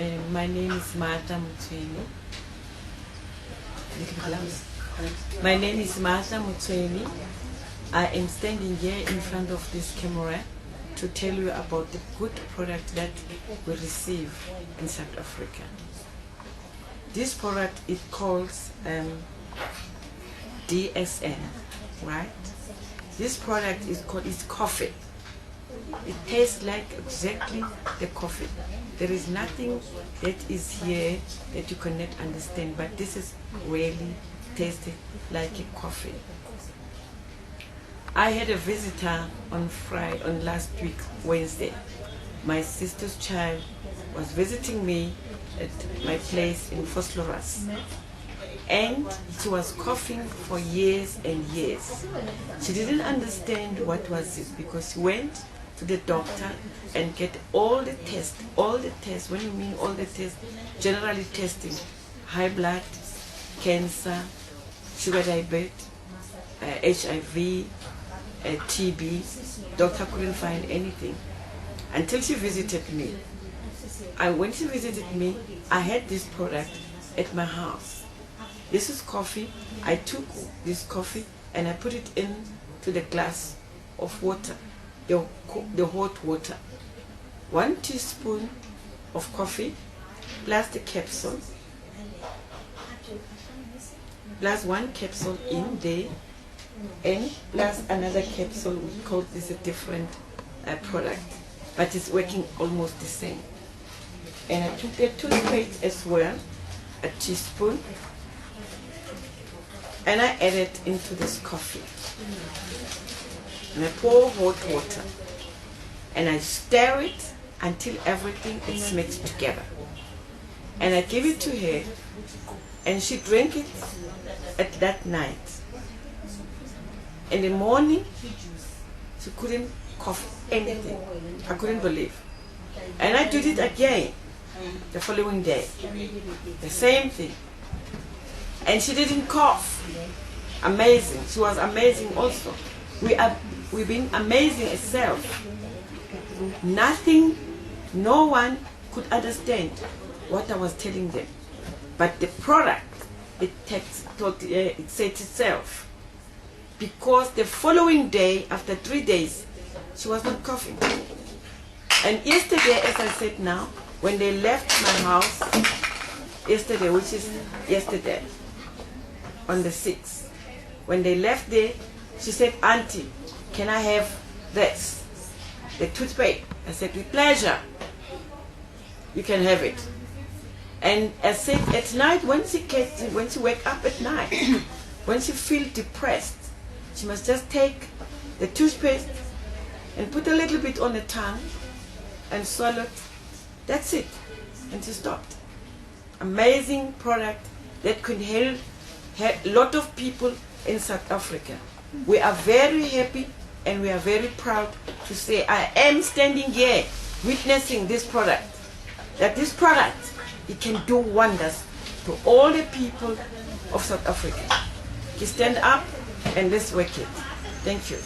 My name is Martha Mutsweni. My name is Martha Mutsweni. I am standing here in front of this camera to tell you about the good product that we receive in South Africa. This product is called DXN, right? This product is called coffee. It tastes like exactly the coffee. There is nothing that is here that you cannot understand, but this is really tasted like a coffee. I had a visitor on last week, Wednesday. My sister's child was visiting me at my place in Vosloorus. And she was coughing for years and years. She didn't understand what was it because she went to the doctor and get all the tests. When you mean all the tests, generally testing, high blood, cancer, sugar diabetes, HIV, TB. Doctor couldn't find anything until she visited me. And when she visited me, I had this product at my house. This is coffee. I took this coffee and I put it into the glass of water, the hot water. 1 teaspoon of coffee plus the capsule, plus 1 capsule in there, and plus another capsule. We call this a different product, but it's working almost the same. And I took the toothpaste as well, a teaspoon, and I add it into this coffee. And I pour hot water, and I stir it until everything is mixed together. And I give it to her, and she drank it at that night. In the morning, she couldn't cough anything. I couldn't believe. And I did it again the following day. The same thing. And she didn't cough. Amazing. She was amazing also. We've been amazing itself. No one could understand what I was telling them. But the product, it said itself. Because the following day, after 3 days, she was not coughing. And yesterday, as I said now, when they left my house, yesterday, which is yesterday, on the 6th, when they left there, she said, "Auntie, can I have this, the toothpaste?" I said, "With pleasure. You can have it." And I said, at night, when she wake up at night, when she feels depressed, she must just take the toothpaste and put a little bit on the tongue and swallow it. That's it. And she stopped. Amazing product that could help a lot of people in South Africa. We are very happy and we are very proud to say I am standing here witnessing this product. That this product, it can do wonders to all the people of South Africa. You stand up and let's work it. Thank you.